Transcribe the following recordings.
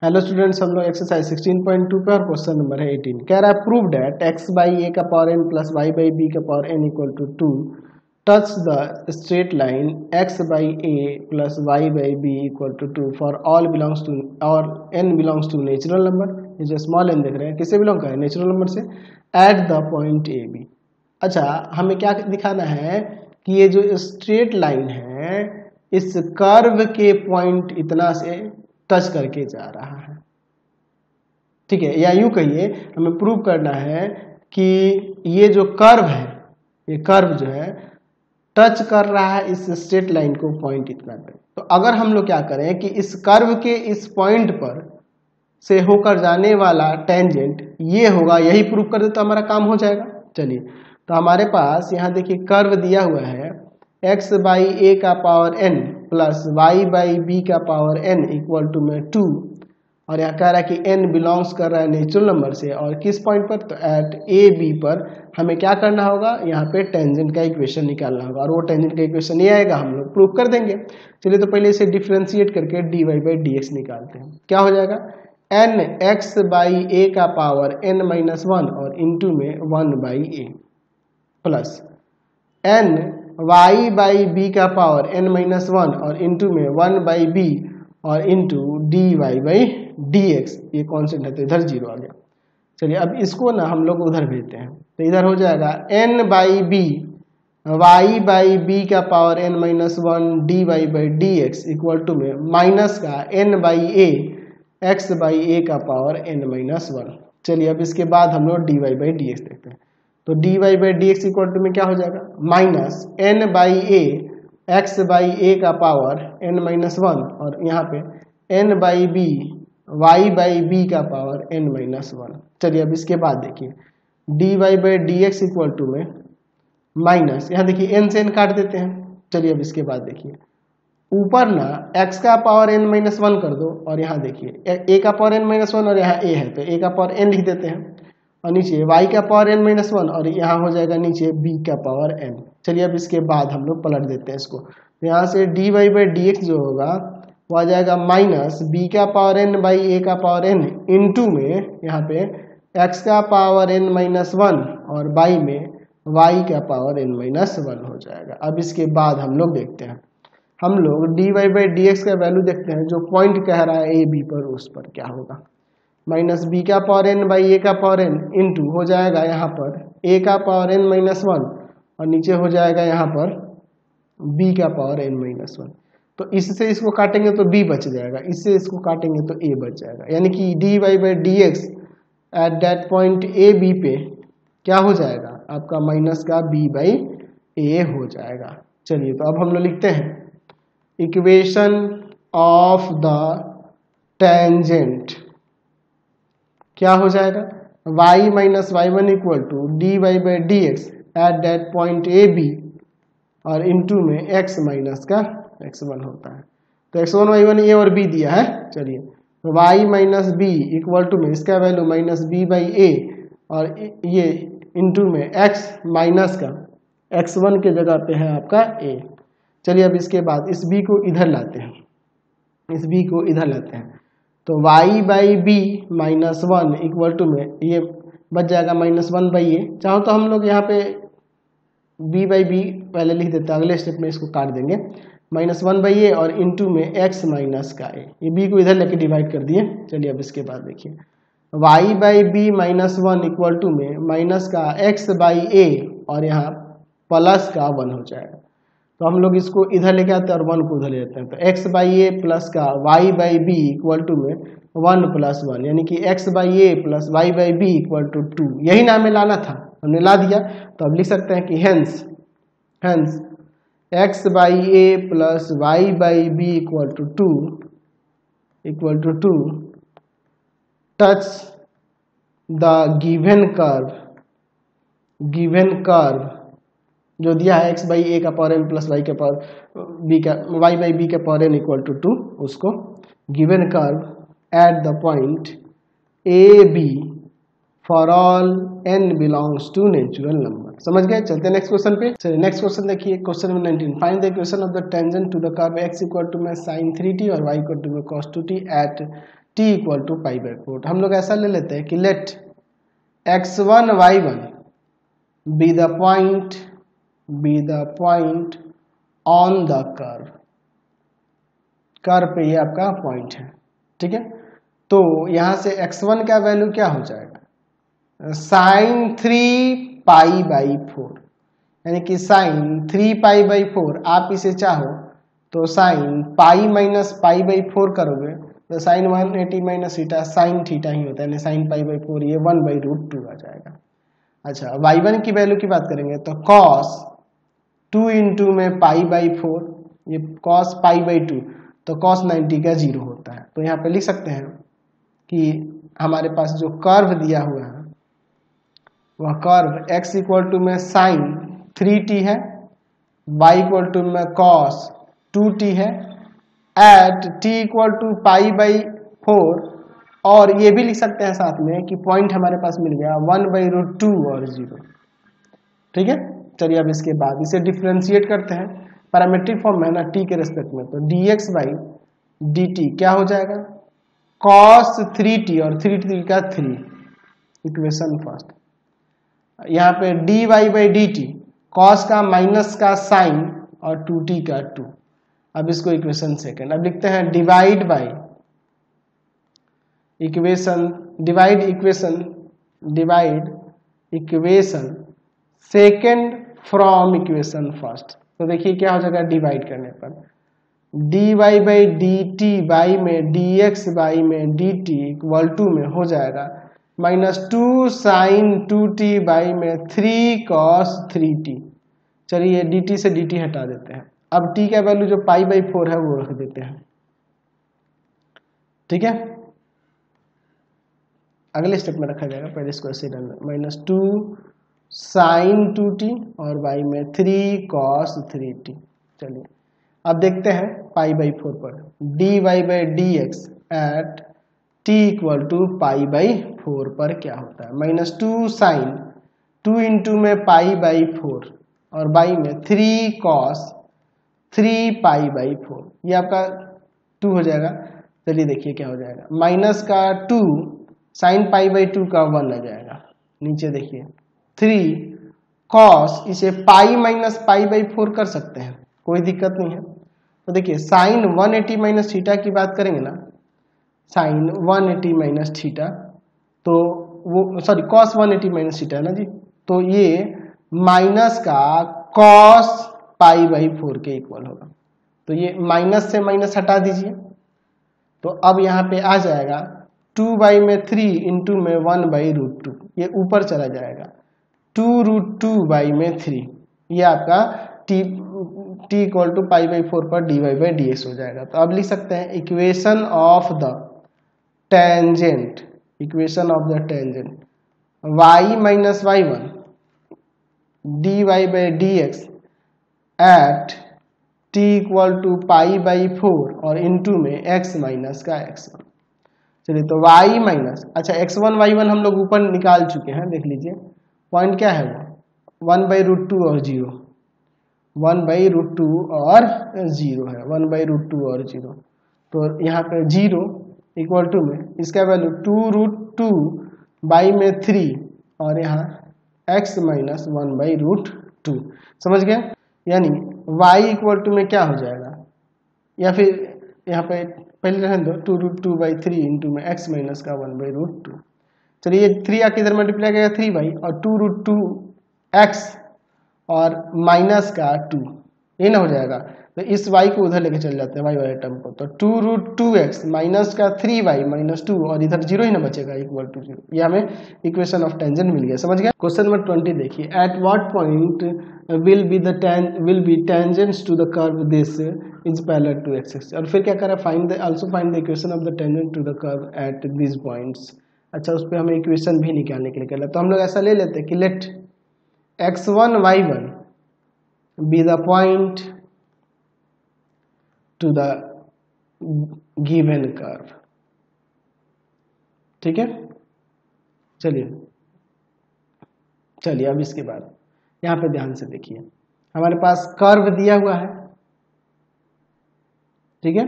Hello students, हम लोग exercise 16.2 पे और क्वेश्चन नंबर है 18 कह रहा है prove that x by a का power n plus y by b का power n equal to 2 touch the straight line x by a plus y by b equal to 2 for all belongs to और n belongs to natural number. ये जो small n देख रहे हैं किससे belong कर रहे हैं? नेचुरल नंबर से। At the point a b. अच्छा, हमें क्या दिखाना है कि ये जो स्ट्रेट लाइन है इस कर्व के पॉइंट इतना से टच करके जा रहा है, ठीक है। या यूं कहिए, हमें प्रूव करना है कि ये जो कर्व है, ये कर्व जो है टच कर रहा है इस स्ट्रेट लाइन को पॉइंट इतना पे। तो अगर हम लोग क्या करें कि इस कर्व के इस पॉइंट पर से होकर जाने वाला टेंजेंट ये होगा, यही प्रूव कर दे तो हमारा काम हो जाएगा। चलिए, तो हमारे पास यहाँ देखिए कर्व दिया हुआ है x बाई ए का power n plus y by b का पावर n इक्वल टू में 2, और यहाँ कह रहा है कि n बिलोंग्स कर रहा है नेचुरल नंबर से और किस पॉइंट पर? तो एट ए बी पर हमें क्या करना होगा, यहाँ पे टेंजेंट का इक्वेशन निकालना होगा और वो टेंजेंट का इक्वेशन ये आएगा, हम लोग प्रूव कर देंगे। चलिए, तो पहले इसे डिफ्रेंशिएट करके d y by d x निकालते हैं। क्या हो जाएगा? n x बाई ए का पावर n माइनस 1 और इंटू में 1 by a plus n y by b का पावर n माइनस 1 और इंटू में 1 बाई बी और into d y by d x. ये कॉन्स्टेंट है तो इधर जीरो आ गया। चलिए, अब इसको ना हम लोग उधर भेजते हैं तो इधर हो जाएगा n by b y by b का power n minus 1 d y by d x equal to में माइनस का n by a x by a का पावर n माइनस 1। चलिए, अब इसके बाद हम लोग d y by d x देखते हैं। तो d y by d x equal to में क्या हो जाएगा? Minus n by a x by a का पावर n माइनस 1 और यहाँ पे n by b y by b का पावर n माइनस 1। चलिए, अब इसके बाद देखिए d y by d x equal to में माइनस, यहाँ देखिए n से n काट देते हैं। चलिए, अब इसके बाद देखिए ऊपर ना x का पावर n माइनस 1 कर दो और यहाँ देखिए a का पावर n माइनस 1 और यहाँ a है तो a का पावर n लिख देते हैं और नीचे y का पावर n माइनस 1 और यहाँ हो जाएगा नीचे b का पावर n। चलिए, अब इसके बाद हम लोग पलट देते हैं इसको। तो यहाँ से d y by d x जो होगा वो आ जाएगा माइनस b का पावर n बाई ए का पावर n इंटू में यहाँ पे x का पावर n माइनस 1 और बाई में y का पावर n माइनस 1 हो जाएगा। अब इसके बाद हम लोग देखते हैं, हम लोग d y by d x का वैल्यू देखते हैं जो पॉइंट कह रहा है ए बी पर, उस पर क्या होगा? माइनस बी का पावर n बाई ए का पावर n इंटू हो जाएगा यहाँ पर a का पावर n माइनस 1 और नीचे हो जाएगा यहाँ पर b का पावर n माइनस 1। तो इससे इसको काटेंगे तो b बच जाएगा, इससे इसको काटेंगे तो a बच जाएगा, यानी कि d y by d x at that point a b पे क्या हो जाएगा आपका? माइनस का b बाई ए हो जाएगा। चलिए, तो अब हम लोग लिखते हैं इक्वेशन ऑफ द टेंजेंट। क्या हो जाएगा? y minus y one equal to d y by d x at that point a b और इंटू में x माइनस का x1 होता है। तो x1 y1 a और b दिया है। चलिए, तो y minus b equal to में इसका value minus b by a और ये इंटू में x माइनस का x1 के जगह पे है आपका a। चलिए, अब इसके बाद इस b को इधर लाते हैं, इस b को इधर लाते हैं तो y by b minus 1 equal to में ये बच जाएगा माइनस 1 बाई ए। चाहो तो हम लोग यहाँ पे b बाई बी पहले लिख देते हैं, अगले स्टेप में इसको काट देंगे। माइनस 1 बाई ए और इंटू में x माइनस का a, ये b को इधर लेके डिवाइड कर दिए। चलिए, अब इसके बाद देखिए y by b minus 1 equal to में माइनस का x बाई ए और यहाँ प्लस का 1 हो जाएगा। तो हम लोग इसको इधर लेके आते हैं और 1 को उधर ले जाते हैं। तो x बाई ए प्लस का y by b equal to में 1 प्लस 1, यानी कि x by a plus y by b equal to 2। यही ना हमें लाना था, हमने ला दिया। तो अब लिख सकते हैं कि hence x by a plus y by b equal to 2 touch the given curve जो दिया है x बाई ए का पावर n प्लस वाई का पावर बी का y बाई बी का पावर n इक्वल टू 2, उसको given curve at the point a b for all n belongs to natural number. समझ गए? चलते हैं नेक्स्ट क्वेश्चन पे। चलिए, नेक्स्ट क्वेश्चन देखिए, question number 19। Find the equation of the tangent to the curve x equal to में sin 3t और y equal to में cos 2t at t equal to pi by 4। हम लोग ऐसा ले लेते हैं कि let x1 y1 be the point on the curve पे ये आपका पॉइंट है, ठीक है। तो यहां से x1 का वैल्यू क्या हो जाएगा, साइन 3 पाई बाई 4, यानी कि साइन 3 पाई बाई 4। आप इसे चाहो तो sine pi minus pi by 4 करोगे तो sine 180 minus theta sine theta ही होता है, यानी साइन पाई बाई 4, ये 1/√2 आ जाएगा। अच्छा, y1 की वैल्यू की बात करेंगे तो cos 2 इंटू में पाई बाई 4, ये cos पाई बाई 2, तो cos 90 का 0 होता है। तो यहाँ पे लिख सकते हैं कि हमारे पास जो कर्व दिया हुआ है वह कर्व x इक्वल टू में साइन 3t है, y इक्वल टू में cos 2t है, at t equal to pi by 4, और ये भी लिख सकते हैं साथ में कि पॉइंट हमारे पास मिल गया 1/√2 और 0, ठीक है। चलिए अब इसके बाद इसे डिफ्रेंशिएट करते हैं पैरामेट्रिक फॉर्म में ना t के रेस्पेक्ट में, तो dx बाई dt क्या हो जाएगा, cos 3t और 3t का 3, इक्वेशन फर्स्ट। यहाँ पे dy बाई dt cos का माइनस का साइन और 2t का 2। अब इसको इक्वेशन सेकंड, अब लिखते हैं divide equation second from equation first. तो देखिए क्या हो जाएगा डिवाइड करने पर, dy बाई dt बाई में dx बाई में dt इक्वल टू में हो जाएगा -2 साइन 2t बाई में 3 cos 3t। चलिए dt से dt हटा देते हैं, अब t का वैल्यू जो पाई बाई 4 है वो रख देते हैं, ठीक है। अगले स्टेप में रखा जाएगा, पहले इसको ऐसे डालना, -2 साइन 2t और बाई में 3 cos 3t। चलिए अब देखते हैं पाई बाई 4 पर, dy by dx at t equal to pi by 4 पर क्या होता है, -2 साइन 2 इंटू में पाई बाई 4 और बाई में 3 cos 3 पाई बाई 4, ये आपका 2 हो जाएगा। चलिए देखिए क्या हो जाएगा, माइनस का 2 साइन पाई बाई 2 का 1 आ जाएगा, नीचे देखिए 3 cos, इसे पाई माइनस पाई बाई 4 कर सकते हैं, कोई दिक्कत नहीं है। तो देखिए साइन 180 माइनस थीटा की बात करेंगे ना, साइन 180 माइनस थीटा, तो वो सॉरी cos 180 माइनस थीटा है ना जी, तो ये माइनस का cos पाई बाई 4 के इक्वल होगा। तो ये माइनस से माइनस हटा दीजिए, तो अब यहाँ पे आ जाएगा 2 बाई में 3 इंटू में 1/√2, ये ऊपर चला जाएगा 2√2 बाई में 3, ये आपका t equal to pi by 4 पर dy बाई dx हो जाएगा। तो अब लिख सकते हैं equation of the tangent y minus y1 dy by dx at t equal to pi by 4 और इंटू में x माइनस का x1। चलिए तो y माइनस, अच्छा x1 y1 हम लोग ऊपर निकाल चुके हैं, देख लीजिए पॉइंट क्या है वो 1/√2 और 0, 1/√2 और 0 है, 1/√2 और 0। तो यहाँ पे 0 इक्वल टू में इसका वैल्यू 2√2 बाई में 3 और यहाँ x माइनस 1/√2, समझ गए। यानी y इक्वल टू में क्या हो जाएगा, या फिर यहाँ पे पहले रहने दो 2√2 बाई 3 इंटू में x माइनस का 1/√2। चलिए ये 3 आके इधर मल्टीप्लाई करेगा 3y और 2√2x और माइनस का 2, ये ना हो जाएगा। तो इस y को उधर लेके चले जाते हैं y वाले टर्म को, तो 2√2x माइनस का 3y माइनस 2 और इधर 0 ही ना बचेगा इक्वल टू 0। ये हमें इक्वेशन ऑफ टेंजेंट मिल गया, समझ गया। क्वेश्चन नंबर 20 देखिए, at what point will be tangents to the curve this is parallel to x axis, और फिर क्या करें, also find the equation of the tangent to the curve at this points. अच्छा उस पर हमें इक्वेशन भी निकालने के लिए कहला, तो हम लोग ऐसा ले लेते हैं कि let x1 y1 be the point to the given curve, ठीक है। चलिए अब इसके बाद यहाँ पे ध्यान से देखिए, हमारे पास कर्व दिया हुआ है, ठीक है।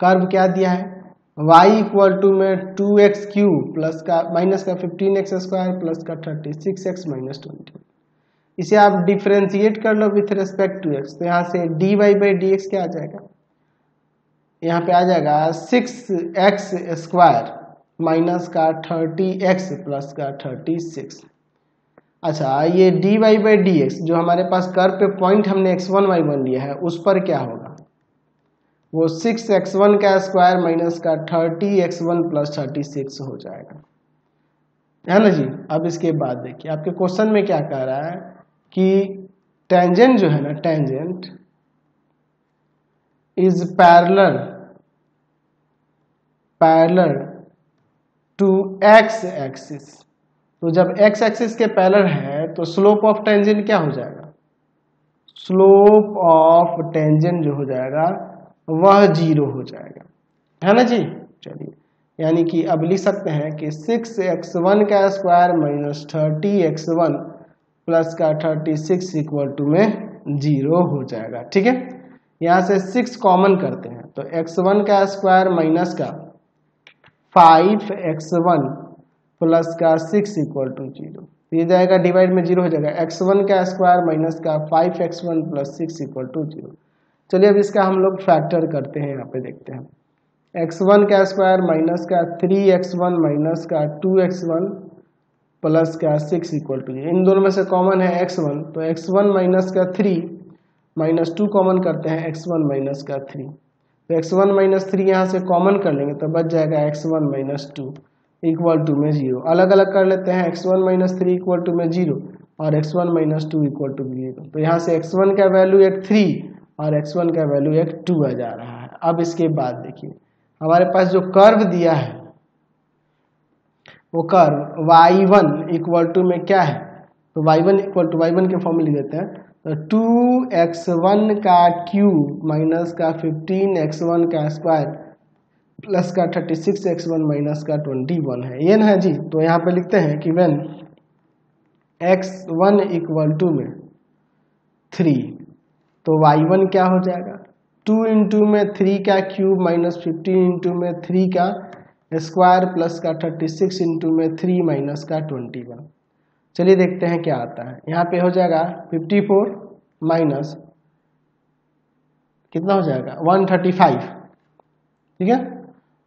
कर्व क्या दिया है, y इक्वल टू में 2x³ प्लस का माइनस का 15x² प्लस का 36x माइनस 20। इसे आप डिफ्रेंशिएट कर लो विथ रिस्पेक्ट टू x, तो यहाँ से dy/dx क्या आ जाएगा, यहाँ पे आ जाएगा 6x² माइनस का 30x प्लस का 36। अच्छा, ये dy/dx जो हमारे पास कर्व पे पॉइंट हमने x1 y1 लिया है उस पर क्या होगा, वो 6x1 का स्क्वायर माइनस का 30x1 प्लस 36 हो जाएगा, है ना जी। अब इसके बाद देखिए आपके क्वेश्चन में क्या कह रहा है कि टेंजेंट जो है ना, tangent is parallel to x axis. तो जब x एक्सिस के पैरेलल है तो स्लोप ऑफ टेंजेंट क्या हो जाएगा, स्लोप ऑफ टेंजेंट जो हो जाएगा वह 0 हो जाएगा, है ना जी। चलिए, यानी कि अब लिख सकते हैं कि 6x1 का स्क्वायर माइनस 30x1 प्लस का 36 इक्वल टू में 0 हो जाएगा। ठीक है, यहाँ से 6 कॉमन करते हैं तो x1 का स्क्वायर माइनस का 5x1 प्लस का 6 इक्वल टू 0, ये जाएगा डिवाइड में 0 हो जाएगा, x1 का स्क्वायर माइनस का 5x1 प्लस 6 इक्वल टू 0। चलिए अब इसका हम लोग फैक्टर करते हैं, यहाँ पे देखते हैं x1 का स्क्वायर माइनस का 3x1 माइनस का 2x1 प्लस का 6 इक्वल टू 0। इन दोनों में से कॉमन है x1, तो x1 माइनस का 3 माइनस 2 कॉमन करते हैं x1 माइनस का 3, तो x1 माइनस 3 यहाँ से कॉमन कर लेंगे तो बच जाएगा x1 माइनस 2 इक्वल टू में 0। अलग अलग कर लेते हैं, x1 माइनस 3 इक्वल टू में 0 और x1 माइनस 2 इक्वल टू 0, तो यहाँ से x1 का वैल्यू एक 3 और x1 का वैल्यू एक 2 आ जा रहा है। अब इसके बाद देखिए हमारे पास जो कर्व दिया है वो कर्व y1 इक्वल टू में क्या है, तो y1 इक्वल टू y1 के फॉर्म में लिख देते हैं, तो 2x1 का क्यूब माइनस का 15x1 का स्क्वायर प्लस का 36x1 माइनस का 21 है, ये ना है जी। तो यहाँ पे लिखते हैं कि व्हेन x1 इक्वल टू में 3 तो y1 क्या हो जाएगा, 2 इंटू में 3 का क्यूब माइनस 15 इंटू में 3 का स्क्वायर प्लस का 36 इंटू में 3 माइनस का 21। चलिए देखते हैं क्या आता है, यहाँ पे हो जाएगा 54 माइनस कितना हो जाएगा 135, ठीक है,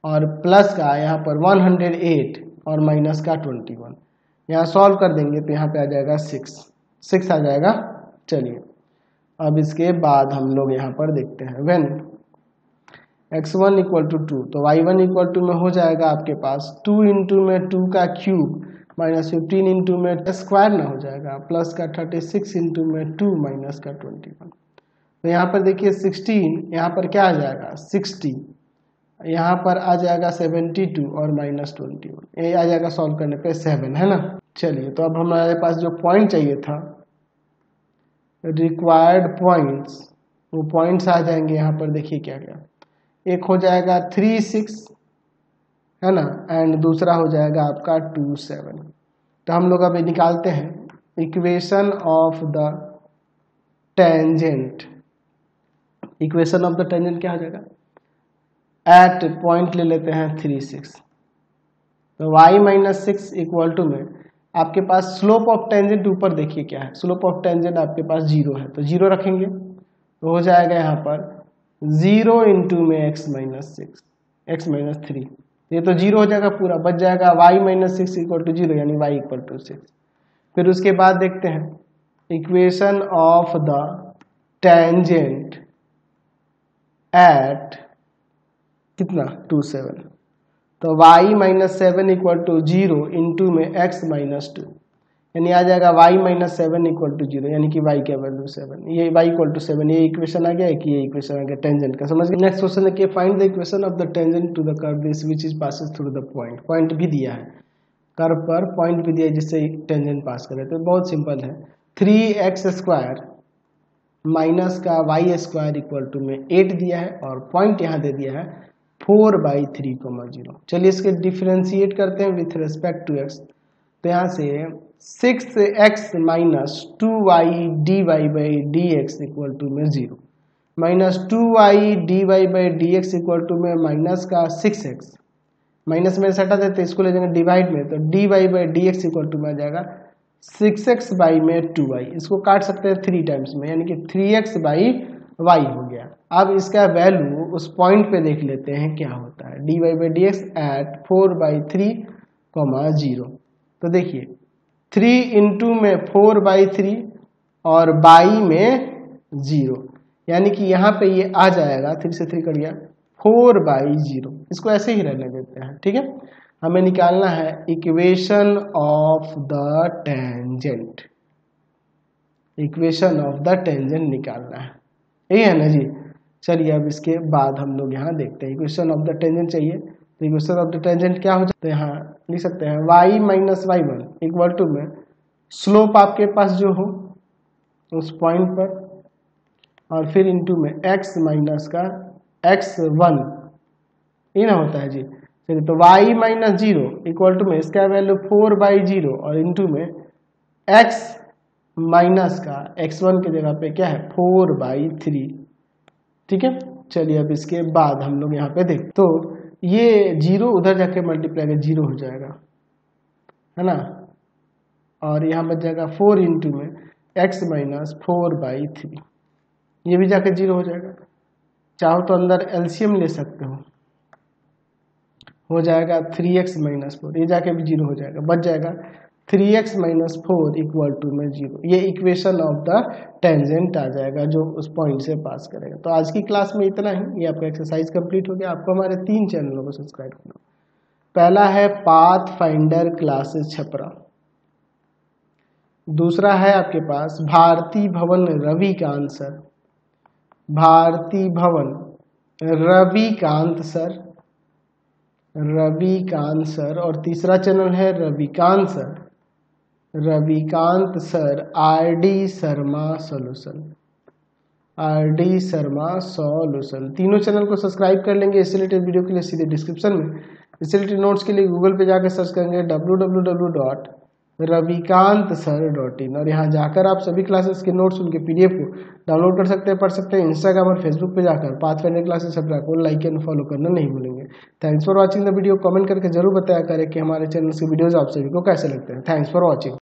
और प्लस का यहाँ पर 108 और माइनस का 21। यहाँ सॉल्व कर देंगे तो यहाँ पे आ जाएगा 6 आ जाएगा। चलिए अब इसके बाद हम लोग यहाँ पर देखते हैं व्हेन x1 इक्वल टू 2 तो y1 इक्वल टू में हो जाएगा आपके पास 2 इंटू में 2 का क्यूब माइनस 15 इंटू में स्क्वायर ना हो जाएगा प्लस का 36 इंटू में 2 माइनस का 21। तो यहाँ पर देखिए 16, यहाँ पर क्या आ जाएगा 60, यहाँ पर आ जाएगा 72 और माइनस 21, ये आ जाएगा सॉल्व करने पे 7, है ना। चलिए तो अब हमारे पास जो पॉइंट चाहिए था रिक्वायर्ड पॉइंट्स, वो पॉइंट्स आ जाएंगे यहाँ पर। देखिए क्या क्या, एक हो जाएगा 3 6, है ना, एंड दूसरा हो जाएगा आपका 2 7। तो हम लोग अभी निकालते हैं equation of the tangent. Equation of the tangent क्या हो जाएगा, एट पॉइंट ले लेते हैं 3 6, तो y माइनस 6 इक्वल टू में आपके पास स्लोप ऑफ टेंजेंट ऊपर देखिए क्या है, स्लोप ऑफ टेंजेंट आपके पास 0 है तो 0 रखेंगे तो हो जाएगा यहाँ पर 0 इंटू में x माइनस 6 x माइनस 3, ये तो 0 हो जाएगा पूरा, बच जाएगा y माइनस 6 इक्वल टू 0 यानी y इक्वल टू 6। फिर उसके बाद देखते हैं equation of the tangent at कितना 2 7, तो y minus 7 equal to 0 into में x माइनस 2, यानी आ जाएगा y माइनस 7 इक्वल टू 0 यानी कि y का वैल्यू 7, ये y इक्वल टू 7, ये इक्वेशन आ गया है कि ये इक्वेशन आ गया टेंजेंट का, समझ गए। नेक्स्ट क्वेश्चन है कि find the equation of the tangent to the curve this which is passes through the point. Point भी दिया है, कर्व पर पॉइंट भी दिया है जिससे टेंजेंट पास करे, तो बहुत सिंपल है 3x स्क्वायर माइनस का y स्क्वायर इक्वल टू में 8 दिया है और पॉइंट यहाँ दे दिया है 4/3, 0। चलिए इसके डिफ्रेंशिएट करते हैं विथ रिस्पेक्ट टू x, तो यहाँ से 6x minus 2y dy/dx equal to में 0 minus 2y dy/dx equal to में माइनस का 6x माइनस में हटा देते इसको ले जाएंगे डिवाइड में, तो dy by d x equal to में आ जाएगा 6x बाई में 2y। इसको काट सकते हैं 3 टाइम्स में, यानी कि 3x बाई y हो गया। अब इसका वैल्यू उस पॉइंट पे देख लेते हैं क्या होता है, dy by d x at 4/3, 0। तो देखिए 3 इंटू में 4/3 और बाई में 0, यानी कि यहाँ पे ये आ जाएगा 3 से 3 कट गया 4/0। इसको ऐसे ही रहने देते हैं, ठीक है। हमें निकालना है equation of the tangent, equation of the tangent निकालना है, यही है ना जी। चलिए अब इसके बाद हम लोग यहाँ देखते हैं इक्वेशन ऑफ द टेंजेंट चाहिए। तो इक्वेशन ऑफ द टेंजेंट क्या हो जाता है, यहाँ लिख सकते हैं y minus y1 equal to में स्लोप आपके पास जो हो उस पॉइंट पर, और फिर इंटू में x माइनस का x1, ये ना होता है जी। चलिए तो y माइनस 0 इक्वल टू में इसका वैल्यू 4/0 और इंटू में x माइनस का x1 की जगह पे क्या है 4/3, ठीक है। चलिए अब इसके बाद हम लोग यहाँ पे देख, तो ये 0 उधर जाके मल्टीप्लाई का 0 हो जाएगा, है ना, और यहाँ बच जाएगा 4 इंटू में x माइनस 4/3, ये भी जाके 0 हो जाएगा। चाहो तो अंदर एलसीएम ले सकते हो जाएगा 3x माइनस 4, ये जाके भी 0 हो जाएगा, बच जाएगा 3x माइनस 4 इक्वल टू में 0। ये इक्वेशन ऑफ द टेंजेंट आ जाएगा जो उस पॉइंट से पास करेगा। तो आज की क्लास में इतना ही, ये आपका एक्सरसाइज कंप्लीट हो गया। आपको हमारे 3 चैनलों को सब्सक्राइब करना। पहला है पाथ फाइंडर क्लासेस छपरा, दूसरा है आपके पास भारती भवन रविकांत सर, भारती भवन रविकांत सर, और तीसरा चैनल है Ravikant sir RD Sharma solution. तीनों चैनल को सब्सक्राइब कर लेंगे। इससे रिलेटेड वीडियो के लिए सीधे डिस्क्रिप्शन में, इससे रिलेटेड नोट्स के लिए गूगल पे जाकर सर्च करेंगे www.ravikantsir.in, और यहाँ जाकर आप सभी क्लासेस के नोट्स उनके पीडीएफ को डाउनलोड कर सकते हैं, पढ़ सकते हैं। इंस्टाग्राम और फेसबुक पे जाकर पाथफाइंडर क्लासेस छपरा को लाइक एंड फॉलो करना नहीं भूलेंगे। Thanks for watching the video. Comment करके जरूर बताया करें कि हमारे चैनल के वीडियोज आप सभी को कैसे लगते हैं। Thanks for watching.